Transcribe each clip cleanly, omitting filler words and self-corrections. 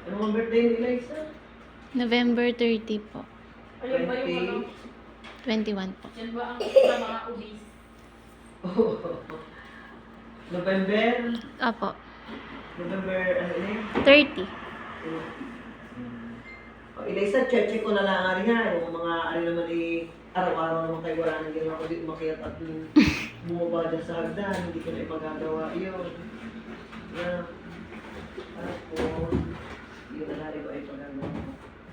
Ano ang birthday ni Eliza? November 30 po. Ayun ba yung ano? 21 po. Yan ba ang sa mga obese? November? Opo. November, ano yun? 30. Eliza, check ko na lang rin nga. Yung mga, ano naman araw-araw naman kayo wala nang ginawa kundi umakyat at bumaba dyan sa hagdan. Hindi ko na ipagagawa yun. Yeah. Tapos, yun na rin ko ay ipagagawa.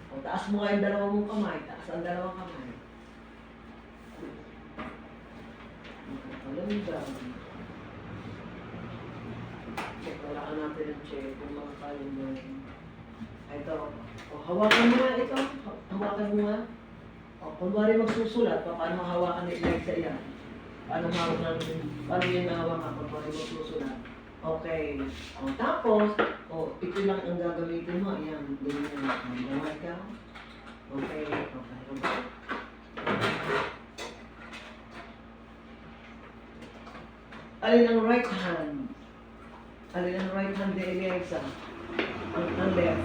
O, taas mo nga yung dalawang mong kamay. Taas ang dalawang kamay. Kalanda. Check, wala ka natin ang check kung mga kalanda. Ito. O, hawakan mo nga ito. Hawakan mo nga. O, kunwari magsusulat, paano hawakan ni Eliza yan? Paano yung nahawakan kunwari magsusulat? Okay. O, tapos, ito lang ang gagamitin mo. Ayan, ganyan. Gawin ka. Okay. Okay. Alin ang right hand? Alin ang right hand ni Eliza? Ang left.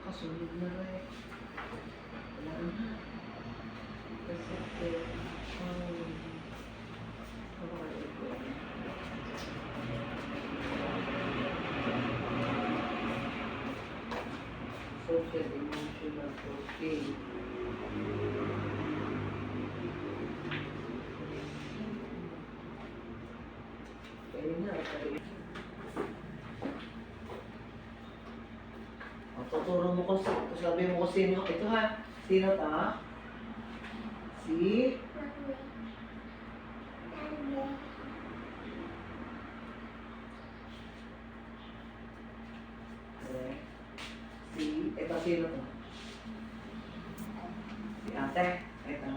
Kasunod na rin. Wala na. Kasi social, emotional, okay. Pwede na, pwede. Tuturo mo ko, sabi mo ko sino. Ito ha, sino ta? Si? Si, ito sino to? Si ate, ito.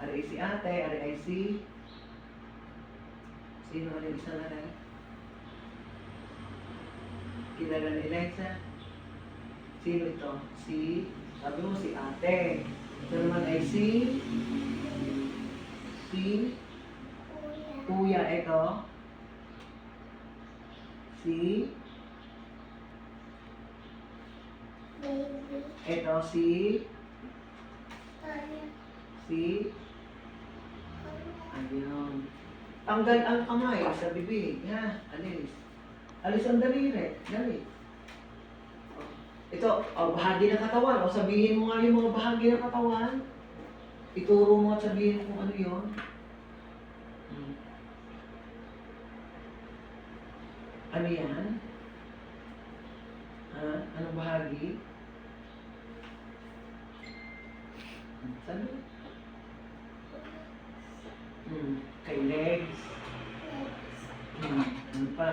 Ari si ate, ari ay si? Sino ari isa na rin? Kilala ni Eliza? Sino ito? Si, sabi mo si ate. Ito naman ay si kuya, ito. Ito si ayun. Tanggal ang kamay sa bibig. Ha? Alis. Alis ang daliri. Dali. Ito, bahagi ng katawan. O sabihin mo nga yung mga bahagi ng katawan. Ituro mo at sabihin kung ano yun. Ano yan? Ha? Anong bahagi? Sabi? Kay legs. Ano pa?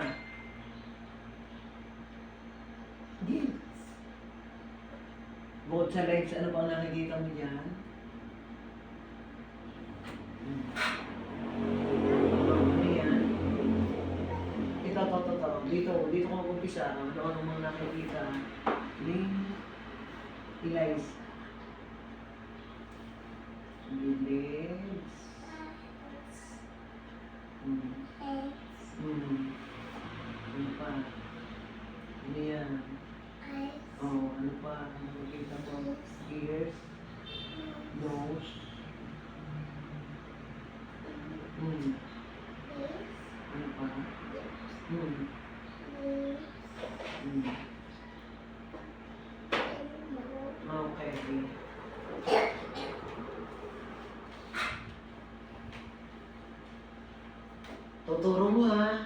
Gills. Bukod sa legs, ano pang nakikita mo dyan? Ano yan? Ito. Dito ko mag-umpisa. Ano ang mga nakikita? Eliza. Legs. Ano pa? Ano yan? Ano pa? Ano nakikita ko? Ears. Nose. Ano pa? Okay. Tuturo mo ha.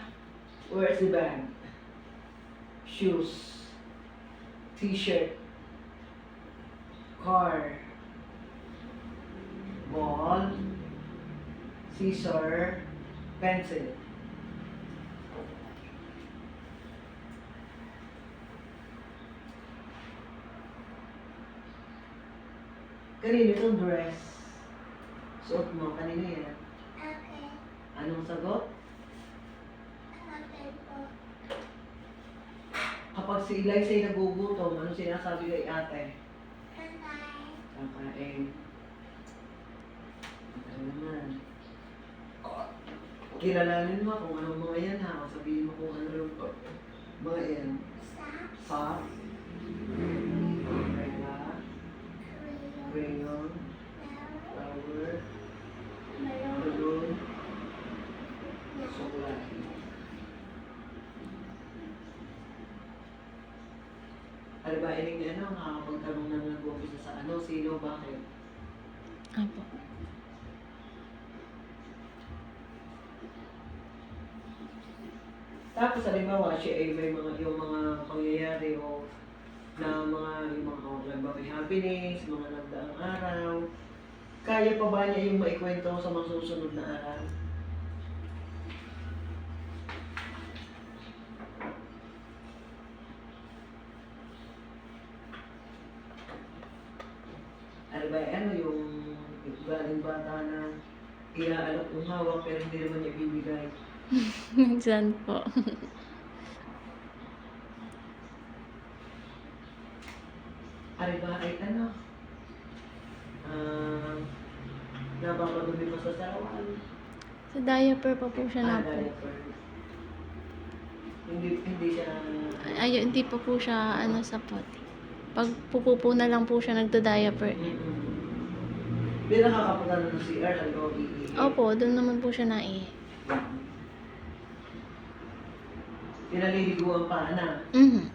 Where's the bag? Shoes. T-shirt. Car. Ball. Scissor. Pencil. Kanino itong dress? Suot mo. Kanino yan? Anong sagot? Kapag si Eliza ay nagugutom, ano sinasabi kay ate? Kakain. kilalanin mo kung anong mga yan ha. Sabihin mo kung ano yung mga yan. Sock. Umbrella. Crayon. Flower. Balloon. Sukulay. Ano ba, ining ano, nakakapagtanong na nag-office sa ano, sino, bakit? Apo. Tapos halimbawa, siya ay may mga yung mga pangyayari o na yung mga halimbawa may happiness, mga nagdaang araw. Kaya pa ba niya yung maikwento sa mga susunod na araw? Ano ba, ano yung galing bata na inaalok yung hawak pero hindi naman niya bibigay? Minsan po. Ano ba, ay ano? Napapadumi pa sa sawan. Sa diaper pa po siya na po. Diaper. Hindi siya... Ayun, hindi pa po siya ano sa potty. Pag pupupo na lang po siya nagda-diaper. Hindi nakakapunta na ng CR, ano, Opo, doon naman po siya naihi. Pinaliliguan pa na. Mhm.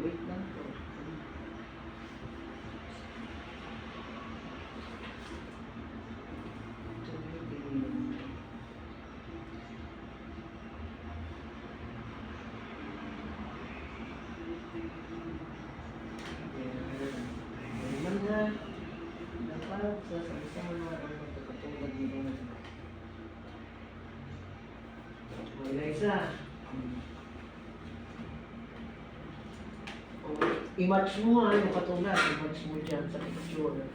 Wait lang po. Naman na. Dapat sa sama-sama ang magkakatulad nito. Wala isa. I-match mo nga yung katulad. I-match mo dyan sa picture.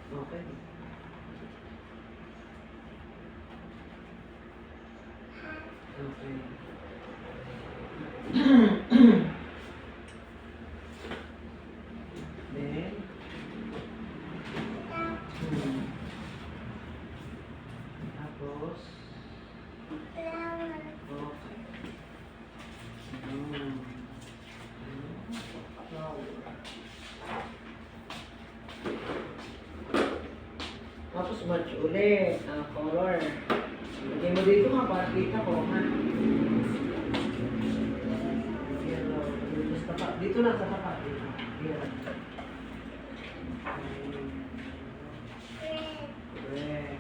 Okay. Okay. Then, tapos, okay. Tapos match ulit, color. Lagay mo dito nga para kita ko, ha? Yellow. Dito lang sa tapat. Yan. Red.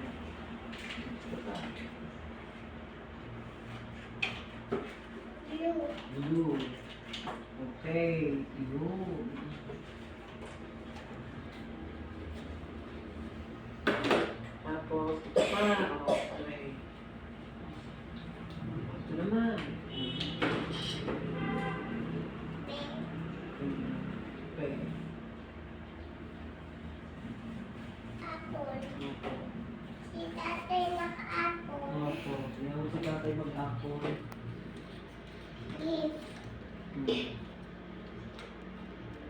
Blue. Okay. Blue. Tapos, ito pa. Okay. Ito naman. Okay. Opo. Meron si tatay mag-apple.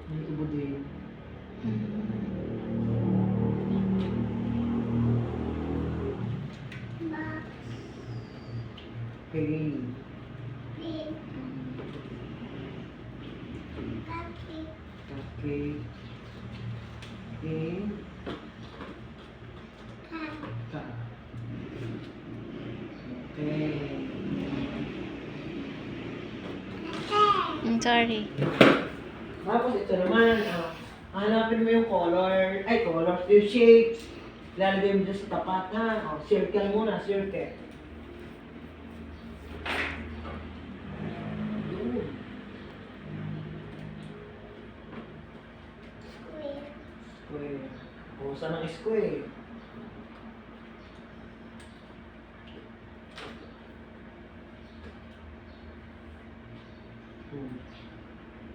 May ubo din. Okay. Okay. Okay. Ka. Okay. Sorry. Tapos ito naman, hanapin mo yung color, yung shapes. Lalagay mo dyan sa tapat na. Circle muna, circle. Yun. Square. Saan ang square?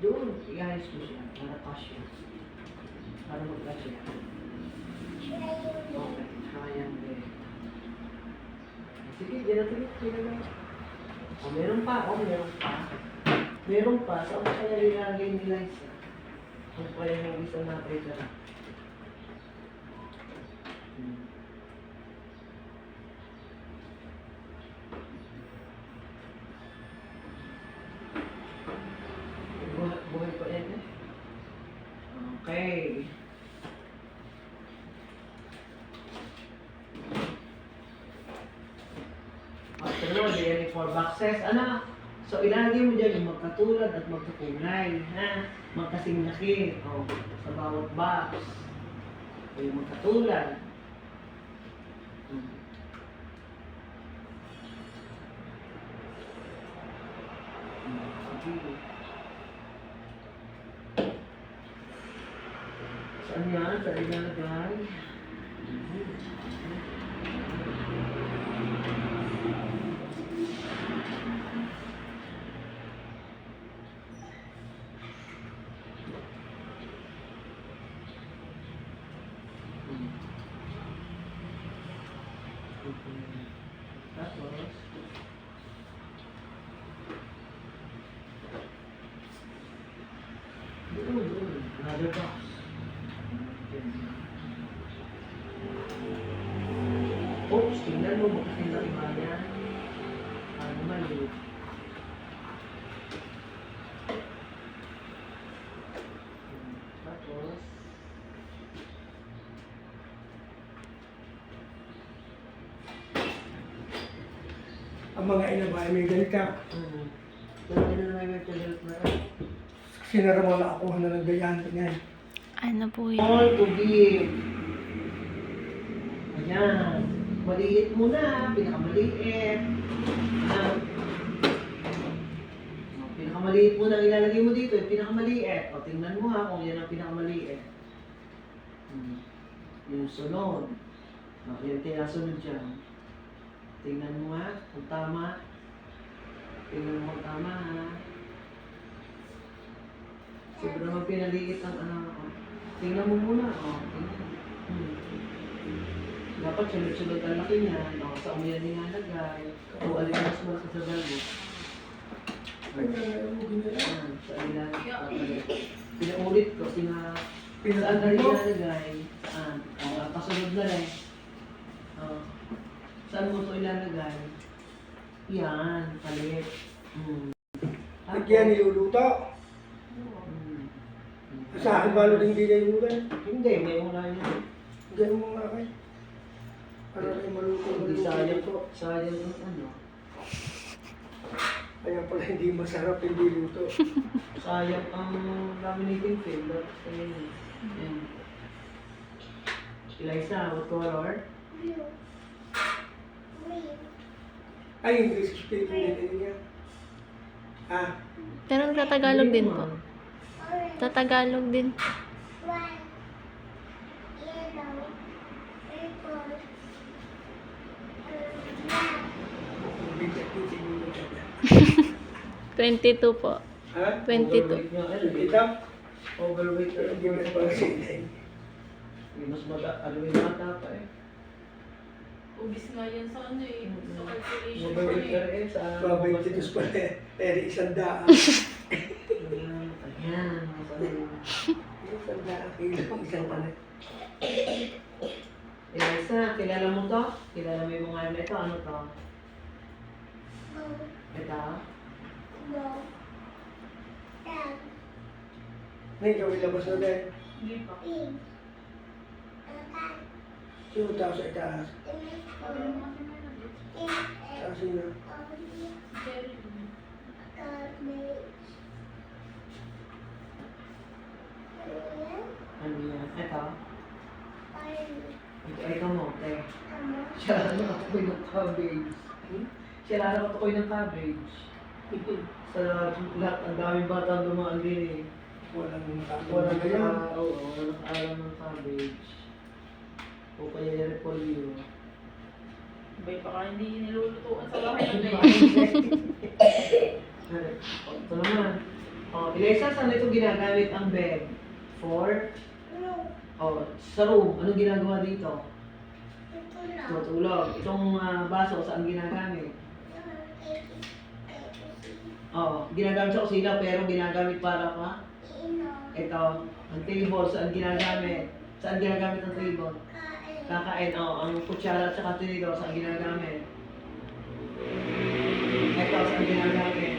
Doon, i-ayos mo siya. Para kasya. Para magkasya. Okay, triangle. Sige, dyan na tingin. Sige na. O, meron pa. O, meron pa. Meron pa. Saan kaya ilalagay ni Liza? Kung kaya yung isang nakita. Buhay pa yan eh. Okay. After nun, there are 4 boxes. Ano? So, ilalagay mo dyan yung magkatulad at magkakulay. Ha? Magkasing laki. O, sa bawat box. O, yung magkatulad. Sige. Saan yan? Saan ilalagay? Tapos, doon, another box. Oops, tingnan mo, buksin na iba yan. Ano mali? Tapos, Ang mga ina ba ay may ganita. Dalawa na may mental na rin. Sinara mo na ako na ng ganyan. Ganyan. Ano po yun? All to give. Ayan. Maliit muna, pinakamaliit. Pinakamaliit muna ang ilalagay mo dito, yung pinakamaliit. O, tingnan mo ha kung yan ang pinakamaliit. Yung sunod. O, yan tinasunod dyan. Tingnan mo ha, kung tama. Tingnan mo kung tama ha. Sobrang pinaliit ang ano. Tingnan mo muna. O, tingnan. Dapat sunod-sunod ang laki niya. O, saan mo yan nilalagay. O, alin mas malaki sa galbo. Ay, ganyan. Ayan, saan nilalagay. Pinaulit ko, saan na nilalagay. Saan? O, kasunod na rin. O, saan mo ito ilalagay? Yan, palit. Nagyan niluluto. Sa akin balo din hindi na yung Hindi, may una yun. Ganyan mo nga kayo. Para kayo maluto. Hindi sayang po. Sayang yung ano. Kaya pala hindi masarap, hindi luto. Sayang ang laminating film. Ayan. Ayan. Eliza, what color? Ay, English speaking din niya. Ah, Pero nagtatagalog din po. Tatagalog din. bigyan 22 po. Ha? 22. Overweight niya. Ito? Overweight ka. Hindi mo na pala sinay. Mas ano yung mata pa eh. Ubis nga yan sa ano eh. Sa calculation ko Overweight ka eh. rin sa... Babay titos pala. Eri isang daan. Ayan. Isang daan kilo. Isang tanak. Eliza, kilala mo to? Kilala mo yung mga ito? Ano to? Ito? Ngayon, ikaw ilabas na din. Hindi pa. Sino tao sa itaas? Parang natin na lang. Sa sino? Jerry. Ano yan? Ito? Ito mo, te. Siya lang nakatukoy ng cabbage. Siya lang nakatukoy ng cabbage. Sa lahat, ang daming bata dumaan din eh. Walang Walang ganyan. walang alam ng cabbage. O kaya yung repolyo. Bay baka hindi nilulutuan sa bahay ng Ito naman. Eliza, saan ito ginagamit ang bed? For? Sa room. Anong ginagawa dito? Tutulog. Itong baso, saan ginagamit? Ginagamit sa kusina pero ginagamit para pa? Ito, ang table, saan ginagamit? Saan ginagamit ang table? Kakain, ang kutsara at saka tinidor, saan ginagamit? Ito, saan ginagamit?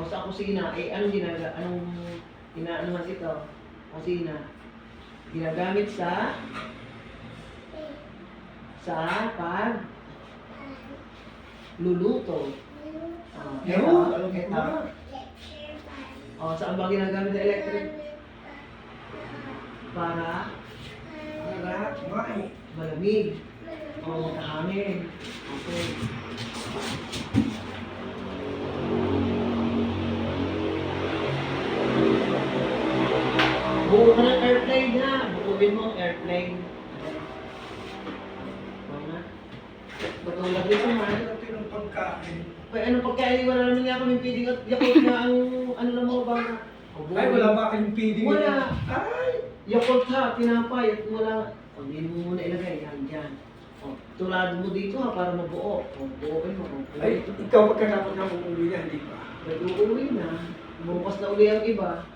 Sa kusina, anong ginagawa? Anong ito? Kusina. Ginagamit sa pag luluto. Ito. Saan ba ginagamit ang electric? Para malamig. Makahangin. Okay. Buo ka ng airplane ha. Buuin mo ang airplane. Batulad dito man. Ang pagkain. Kaya anong pagkain? Wala naman nga kami feeding at Yakult na ang ano lang mo ba? Ay, wala ba kayong feeding? Wala. Ay! Yakult ha, tinapay at wala. Hindi mo muna ilagay. Yan, dyan. Tulad mo dito ha, para mabuo. Buuin mo. Ay, ikaw pagkatapos na umuwi na, hindi pa. Uuwi na. Bukas na uli ang iba.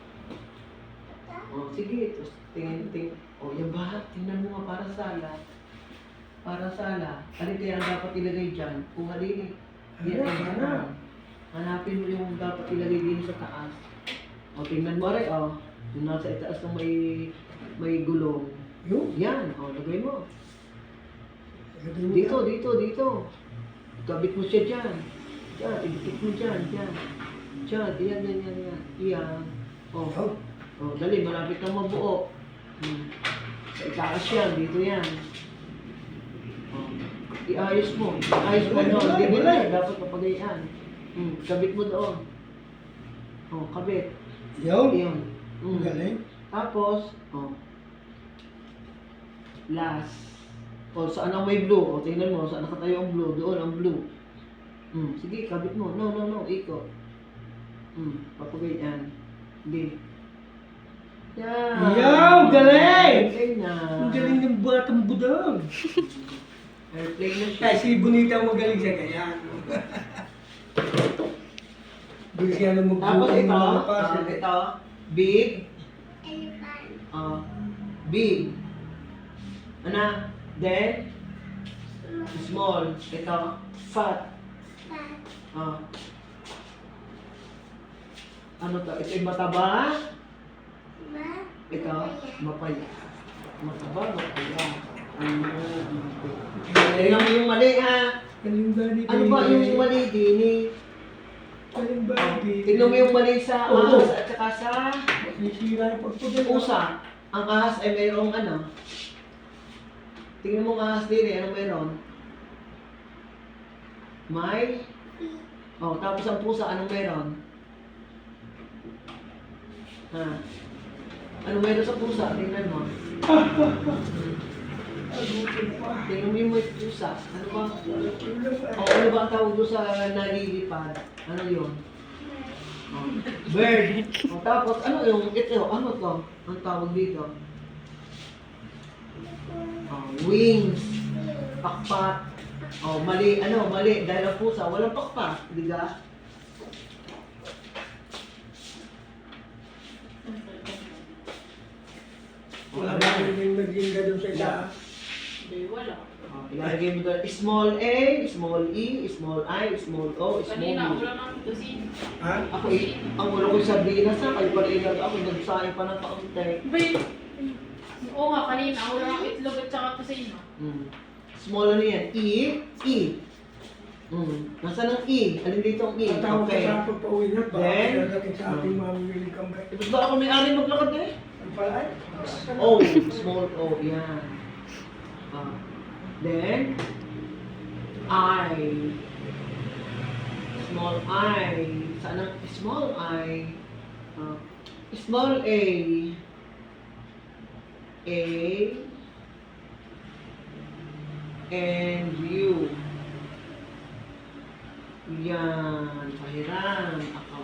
Sige. Tapos tingin. Yan ba? Tingnan mo nga para sala. Para sala. Alin kaya ang dapat ilagay dyan? Kung halili. Hanapin mo yung dapat ilagay din sa taas. Tingnan mo rin. Yung nasa itaas na may gulong. Yung? Yan. Lagay mo. Dito. Kabit mo siya dyan. Diyan. Idikit mo dyan. Diyan. Yan. Dali. Malapit kang mabuo. Sa itaas yan. Dito yan. Iayos mo. Hindi mo na. Dapat papagayan. Kabit mo doon. Kabit. Yun. Galing. Tapos, last. Saan ang may blue? Tingnan mo, saan nakatayo ang blue? Doon ang blue. Sige, kabit mo. No. Ikot. Papagayan. Hindi. Yan. Yaw! Galing! Airplane na. Ang galing ng batang budang. Airplane na siya. Kaya si Bonita magaling sa ganyan. Bilis siya na Tapos magbuong ito, mga puzzle. ito, big. Big. Then, small. Ito, fat. Ano to? Ito yung mataba. Ito, mapaya. Mataba, mapaya. Tingnan mo yung mali ha. Galing ba ni Ano ba yung mali, Dini? Galing ba ni Tingnan mo yung mali sa ahas at saka sa Sisira yung pagpagod. pusa. Ang ahas ay mayroong ano? Tingnan mo ang ahas din anong mayroon? May? Tapos ang pusa, anong mayroon? Ano mayroon sa pusa? Tingnan mo. Tingnan mo yung may pusa. Ano ba? Ano ba ang tawag doon sa nalilipad? Ano yun? Bird. Tapos ano yung ito? Ano to? Ang tawag dito? Wings. Pakpak. Mali. Mali. Dahil ang pusa, walang pakpak. Di ba? Wala ba yung naging doon sa isa? Hindi, wala. Ilalagay mo doon, small a, small e, small i, small o, small Kanina, u. wala nang tusin. Ha? Ako ang ulo ko sabihin na sa kayo pala ilag ako, nagsahin pa ng kaunti. Oo nga, kanina, wala nang itlog at saka tusin. Small ano yan? E, E. Nasaan ang E? Alin dito ang E? Ang tawag Okay. sa pagpauwi na, baka Then, pinagating sa ating mamimili kambay. Tapos ba ako may-ari maglakad eh? Ang pala ay? O, small o, yan. Then, I. Small I. Saan ang small I? Small A. A. And U. Yan, pahiram. Ako.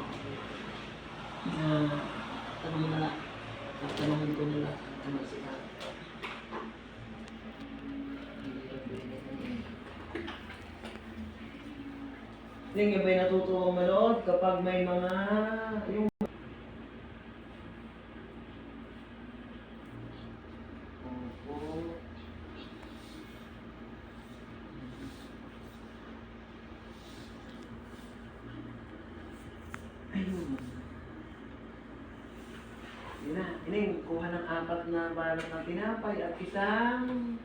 Tanong na lang. Tatanungin ko nila. Ano sila. Hindi nga ba'y natutuwang manood kapag may mga yung Opo. Ayun. Yun na. Ining, kuha ng 4 na balot ng tinapay at isang